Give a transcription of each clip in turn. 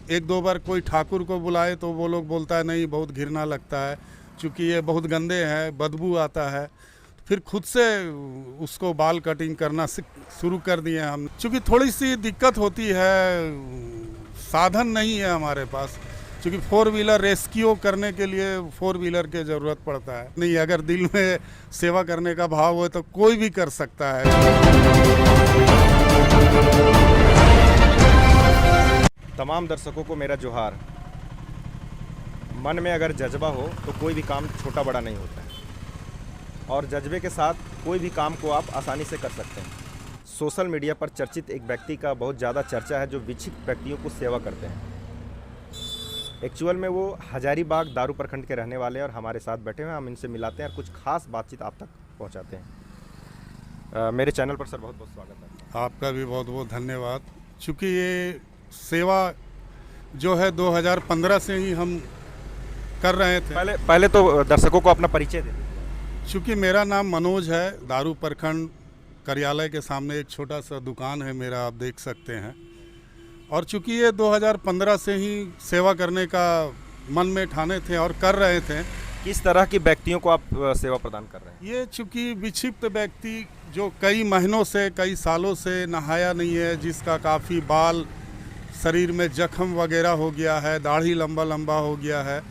एक दो बार कोई ठाकुर को बुलाए तो वो लोग बोलता है नहीं, बहुत घिरना लगता है, क्योंकि ये बहुत गंदे हैं, बदबू आता है। फिर खुद से उसको बाल कटिंग करना शुरू कर दिए हम, क्योंकि थोड़ी सी दिक्कत होती है, साधन नहीं है हमारे पास, क्योंकि फोर व्हीलर रेस्क्यू करने के लिए फोर व्हीलर की ज़रूरत पड़ता है। नहीं, अगर दिल में सेवा करने का भाव हो तो कोई भी कर सकता है। तमाम दर्शकों को मेरा जोहार। मन में अगर जज्बा हो तो कोई भी काम छोटा बड़ा नहीं होता है, और जज्बे के साथ कोई भी काम को आप आसानी से कर सकते हैं। सोशल मीडिया पर चर्चित एक व्यक्ति का बहुत ज़्यादा चर्चा है जो विक्षिप्त व्यक्तियों को सेवा करते हैं। एक्चुअल में वो हजारीबाग दारू प्रखंड के रहने वाले हैं और हमारे साथ बैठे हुए हैं। हम इनसे मिलाते हैं और कुछ खास बातचीत आप तक पहुंचाते हैं। मेरे चैनल पर सर बहुत बहुत स्वागत है। आपका भी बहुत बहुत धन्यवाद। चूँकि ये सेवा जो है 2015 से ही हम कर रहे थे। पहले तो दर्शकों को अपना परिचय दे दीजिए। चूँकि मेरा नाम मनोज है, दारू प्रखंड कार्यालय के सामने एक छोटा सा दुकान है मेरा, आप देख सकते हैं। और चूँकि ये 2015 से ही सेवा करने का मन में ठाने थे और कर रहे थे। किस तरह के व्यक्तियों को आप सेवा प्रदान कर रहे हैं? ये चूँकि विक्षिप्त व्यक्ति जो कई महीनों से, कई सालों से नहाया नहीं है, जिसका काफ़ी बाल शरीर में जख्म वगैरह हो गया है, दाढ़ी लंबा लंबा हो गया है,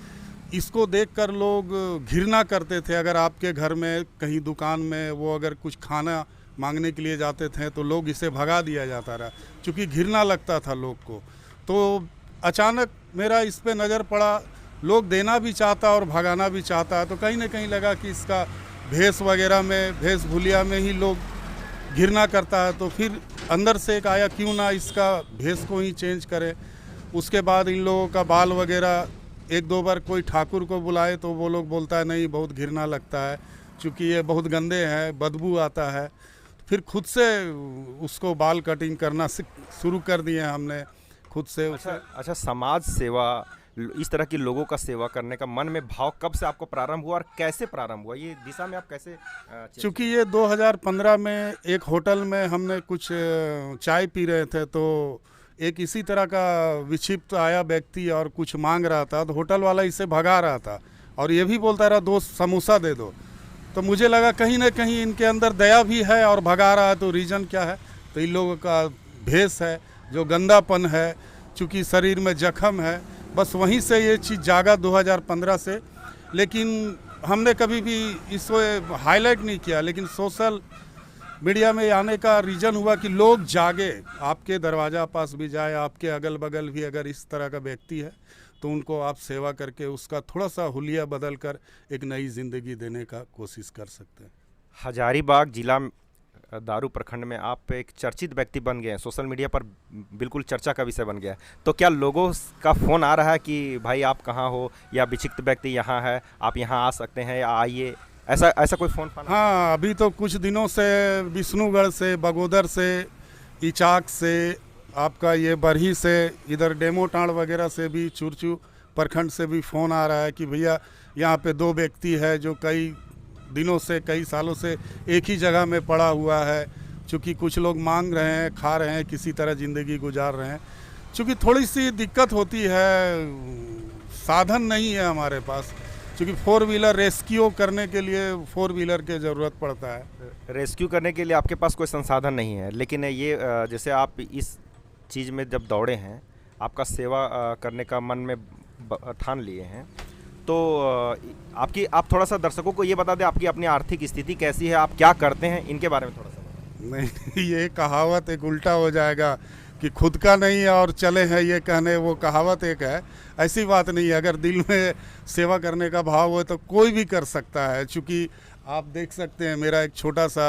इसको देखकर लोग घृणा करते थे। अगर आपके घर में कहीं दुकान में वो अगर कुछ खाना मांगने के लिए जाते थे तो लोग इसे भगा दिया जाता रहा, क्योंकि घृणा लगता था लोग को। तो अचानक मेरा इस पे नज़र पड़ा, लोग देना भी चाहता और भगाना भी चाहता है, तो कहीं ना कहीं लगा कि इसका भेष वगैरह में, भेष भुलिया में ही लोग घृणा करता है। तो फिर अंदर से एक आया, क्यों ना इसका भेष को ही चेंज करें। उसके बाद इन लोगों का बाल वगैरह, एक दो बार कोई ठाकुर को बुलाए तो वो लोग बोलता है नहीं, बहुत घृणा लगता है, क्योंकि ये बहुत गंदे हैं, बदबू आता है। फिर खुद से उसको बाल कटिंग करना शुरू कर दिए हमने खुद से। अच्छा, समाज सेवा, इस तरह के लोगों का सेवा करने का मन में भाव कब से आपको प्रारंभ हुआ और कैसे प्रारंभ हुआ, ये दिशा में आप कैसे? चूँकि ये 2015 में एक होटल में हमने कुछ चाय पी रहे थे, तो एक इसी तरह का विक्षिप्त आया व्यक्ति और कुछ मांग रहा था, तो होटल वाला इसे भगा रहा था और ये भी बोलता रहा 2 समोसा दे दो। तो मुझे लगा कहीं ना कहीं इनके अंदर दया भी है और भगा रहा है, तो रीज़न क्या है? तो इन लोगों का भेष है, जो गंदापन है, चूँकि शरीर में जख्म है, बस वहीं से ये चीज़ जागा 2015 से। लेकिन हमने कभी भी इसको हाईलाइट नहीं किया, लेकिन सोशल मीडिया में आने का रीज़न हुआ कि लोग जागे, आपके दरवाज़ा पास भी जाए, आपके अगल बगल भी अगर इस तरह का व्यक्ति है तो उनको आप सेवा करके उसका थोड़ा सा हुलिया बदल कर एक नई ज़िंदगी देने का कोशिश कर सकते हैं। हजारीबाग जिला दारू प्रखंड में आप एक चर्चित व्यक्ति बन गए हैं, सोशल मीडिया पर बिल्कुल चर्चा का विषय बन गया है। तो क्या लोगों का फ़ोन आ रहा है कि भाई आप कहाँ हो, या विक्षिप्त व्यक्ति यहाँ है, आप यहाँ आ सकते हैं या आइए, ऐसा कोई फ़ोन? हाँ, अभी तो कुछ दिनों से विष्णुगढ़ से, बगोदर से, इचाक से, आपका ये बरही से, इधर डेमोटाण वगैरह से भी, चुरचू प्रखंड से भी फ़ोन आ रहा है कि भैया यहाँ पे 2 व्यक्ति है जो कई दिनों से, कई सालों से एक ही जगह में पड़ा हुआ है। चूँकि कुछ लोग मांग रहे हैं, खा रहे हैं, किसी तरह ज़िंदगी गुजार रहे हैं। चूँकि थोड़ी सी दिक्कत होती है, साधन नहीं है हमारे पास, क्योंकि फोर व्हीलर रेस्क्यू करने के लिए फोर व्हीलर की ज़रूरत पड़ता है। रेस्क्यू करने के लिए आपके पास कोई संसाधन नहीं है, लेकिन ये जैसे आप इस चीज़ में जब दौड़े हैं, आपका सेवा करने का मन में ठान लिए हैं, तो आप थोड़ा सा दर्शकों को ये बता दें, आपकी अपनी आर्थिक स्थिति कैसी है, आप क्या करते हैं, इनके बारे में थोड़ा सा बताएं। नहीं, ये कहावत एक उल्टा हो जाएगा कि खुद का नहीं है और चले हैं ये कहने, वो कहावत एक है, ऐसी बात नहीं है। अगर दिल में सेवा करने का भाव हो तो कोई भी कर सकता है। चूँकि आप देख सकते हैं मेरा एक छोटा सा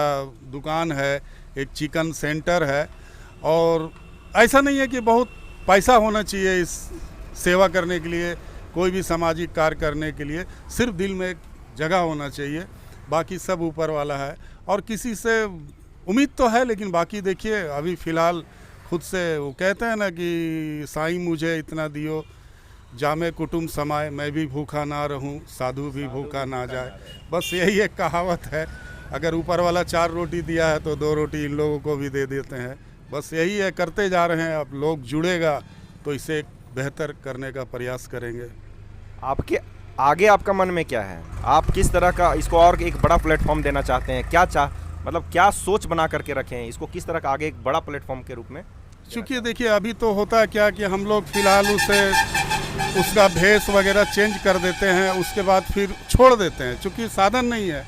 दुकान है, एक चिकन सेंटर है, और ऐसा नहीं है कि बहुत पैसा होना चाहिए इस सेवा करने के लिए, कोई भी सामाजिक कार्य करने के लिए, सिर्फ दिल में एक जगह होना चाहिए, बाकी सब ऊपर वाला है। और किसी से उम्मीद तो है, लेकिन बाकी देखिए अभी फ़िलहाल खुद से वो कहते हैं ना कि साईं मुझे इतना दियो, जामे कुटुंब समाए, मैं भी भूखा ना रहूं, साधु भी भूखा ना जाए। बस यही एक कहावत है, अगर ऊपर वाला 4 रोटी दिया है तो 2 रोटी इन लोगों को भी दे देते हैं। बस यही है, करते जा रहे हैं। अब लोग जुड़ेगा तो इसे बेहतर करने का प्रयास करेंगे। आपके आगे आपका मन में क्या है? आप किस तरह का इसको और एक बड़ा प्लेटफॉर्म देना चाहते हैं? मतलब क्या सोच बना करके रखे हैं इसको, किस तरह का आगे एक बड़ा प्लेटफॉर्म के रूप में? चूँकि देखिए अभी तो होता है क्या कि हम लोग फ़िलहाल उसका भेस वगैरह चेंज कर देते हैं, उसके बाद फिर छोड़ देते हैं, चूँकि साधन नहीं है।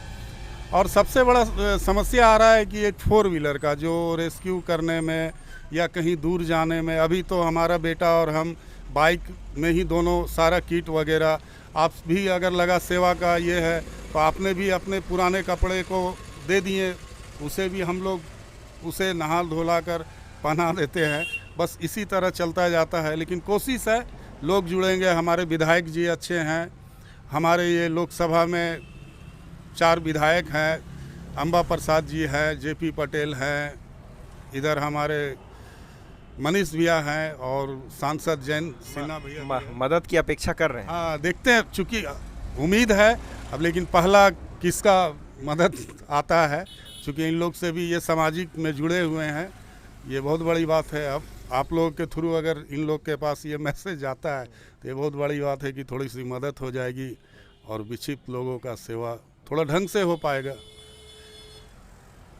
और सबसे बड़ा समस्या आ रहा है कि एक 4 व्हीलर का जो रेस्क्यू करने में या कहीं दूर जाने में, अभी तो हमारा बेटा और हम बाइक में ही दोनों सारा किट वगैरह, आप भी अगर लगा सेवा का ये है तो आपने भी अपने पुराने कपड़े को दे दिए, उसे भी हम लोग उसे नहा धोला कर पहना देते हैं। बस इसी तरह चलता जाता है, लेकिन कोशिश है लोग जुड़ेंगे। हमारे विधायक जी अच्छे हैं, हमारे ये लोकसभा में 4 विधायक हैं, अंबा प्रसाद जी हैं, जेपी पटेल हैं, इधर हमारे मनीष भैया हैं और सांसद जैन सिन्हा भैया मदद की अपेक्षा कर रहे हैं। हाँ, देखते हैं, चूँकि उम्मीद है अब, लेकिन पहला किसका मदद आता है, चूँकि इन लोग से भी ये सामाजिक में जुड़े हुए हैं, ये बहुत बड़ी बात है। अब आप लोगों के थ्रू अगर इन लोग के पास ये मैसेज आता है तो ये बहुत बड़ी बात है कि थोड़ी सी मदद हो जाएगी और विक्षिप्त लोगों का सेवा थोड़ा ढंग से हो पाएगा।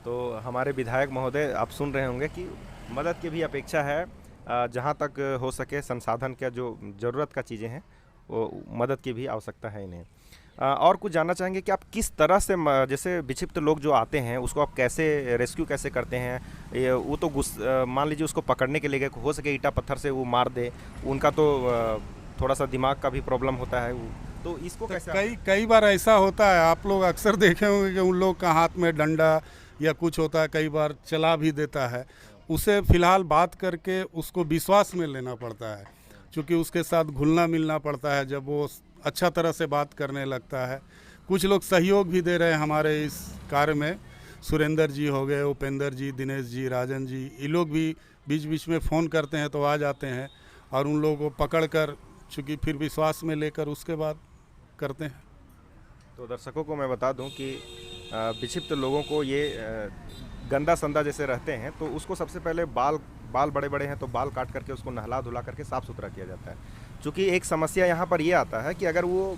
तो हमारे विधायक महोदय आप सुन रहे होंगे कि मदद की भी अपेक्षा है, जहाँ तक हो सके संसाधन का जो ज़रूरत का चीज़ें हैं वो मदद की भी आवश्यकता है इन्हें। और कुछ जानना चाहेंगे कि आप किस तरह से जैसे विक्षिप्त लोग जो आते हैं उसको आप कैसे रेस्क्यू कैसे करते हैं? वो तो मान लीजिए उसको पकड़ने के लिए हो सके ईंटा पत्थर से वो मार दे, उनका तो थोड़ा सा दिमाग का भी प्रॉब्लम होता है, तो इसको कैसे? कई बार ऐसा होता है, आप लोग अक्सर देखे होंगे कि उन लोग का हाथ में डंडा या कुछ होता है, कई बार चला भी देता है। उसे फ़िलहाल बात करके उसको विश्वास में लेना पड़ता है, क्योंकि उसके साथ घुलना मिलना पड़ता है। जब वो अच्छा तरह से बात करने लगता है, कुछ लोग सहयोग भी दे रहे हैं हमारे इस कार्य में, सुरेंद्र जी हो गए, उपेंद्र जी, दिनेश जी, राजन जी, ये लोग भी बीच बीच में फ़ोन करते हैं तो आ जाते हैं और उन लोगों को पकड़ कर, चूँकि फिर विश्वास में लेकर उसके बाद करते हैं। तो दर्शकों को मैं बता दूं कि विक्षिप्त लोगों को ये गंदा संदा जैसे रहते हैं तो उसको सबसे पहले बाल बड़े बड़े हैं तो बाल काट करके उसको नहला धुला करके साफ़ सुथरा किया जाता है। क्योंकि एक समस्या यहाँ पर ये आता है कि अगर वो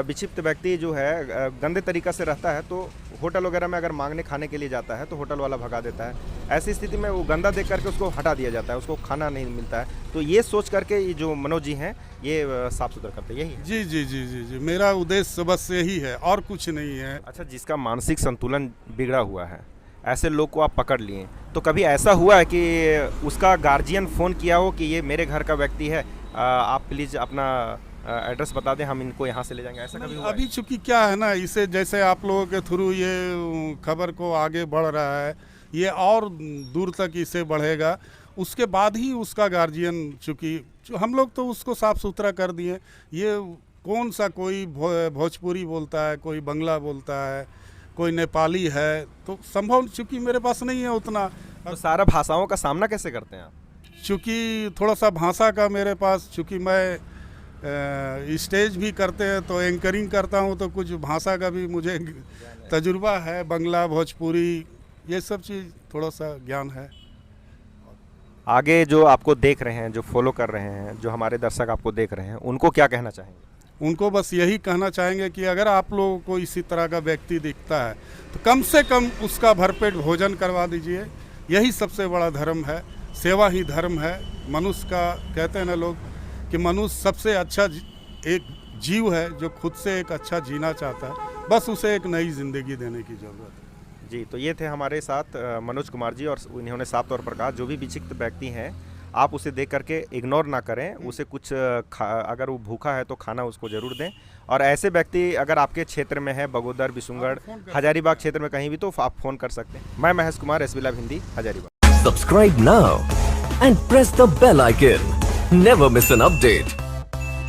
विक्षिप्त व्यक्ति जो है गंदे तरीक़ा से रहता है तो होटल वगैरह में अगर मांगने खाने के लिए जाता है तो होटल वाला भगा देता है। ऐसी स्थिति में वो गंदा देख करके उसको हटा दिया जाता है, उसको खाना नहीं मिलता है। तो ये सोच करके ये जो मनोज जी हैं ये साफ़ सुथरा करते हैं, यही है? जी जी जी जी जी, मेरा उद्देश्य बस यही है और कुछ नहीं है। अच्छा, जिसका मानसिक संतुलन बिगड़ा हुआ है, ऐसे लोग को आप पकड़ लिए, तो कभी ऐसा हुआ है कि उसका गार्जियन फ़ोन किया हो कि ये मेरे घर का व्यक्ति है, आप प्लीज़ अपना एड्रेस बता दें, हम इनको यहाँ से ले जाएंगे, ऐसा कभी हुआ? अभी चूँकि क्या है ना, इसे जैसे आप लोगों के थ्रू ये खबर को आगे बढ़ रहा है, ये और दूर तक इसे बढ़ेगा, उसके बाद ही उसका गार्जियन, चूँकि हम लोग तो उसको साफ़ सुथरा कर दिए। ये कौन सा कोई भोजपुरी बोलता है, कोई बंगला बोलता है, कोई नेपाली है, तो संभव चूँकि मेरे पास नहीं है उतना। तो सारा भाषाओं का सामना कैसे करते हैं आप? चूँकि थोड़ा सा भाषा का मेरे पास, चूँकि मैं स्टेज भी करते हैं तो एंकरिंग करता हूं, तो कुछ भाषा का भी मुझे तजुर्बा है, बंगला, भोजपुरी, ये सब चीज़ थोड़ा सा ज्ञान है। आगे जो आपको देख रहे हैं, जो फॉलो कर रहे हैं, जो हमारे दर्शक आपको देख रहे हैं, उनको क्या कहना चाहेंगे? उनको बस यही कहना चाहेंगे कि अगर आप लोगों को इसी तरह का व्यक्ति दिखता है तो कम से कम उसका भरपेट भोजन करवा दीजिए। यही सबसे बड़ा धर्म है, सेवा ही धर्म है। मनुष्य का, कहते हैं ना लोग कि मनुष्य सबसे अच्छा एक जीव है जो खुद से एक अच्छा जीना चाहता है, बस उसे एक नई ज़िंदगी देने की ज़रूरत है। जी, तो ये थे हमारे साथ मनोज कुमार जी, और इन्होंने साफ तौर पर कहा जो भी विक्षिप्त व्यक्ति हैं आप उसे देख करके इग्नोर ना करें, उसे कुछ अगर वो भूखा है तो खाना उसको ज़रूर दें। और ऐसे व्यक्ति अगर आपके क्षेत्र में है, बगोदर, बिशुनगढ़, हजारीबाग क्षेत्र में कहीं भी, तो आप फ़ोन कर सकते हैं। मैं Mahesh Kumar, SB live Hindi, Hazaribagh. Subscribe now and press the bell icon, never miss an update.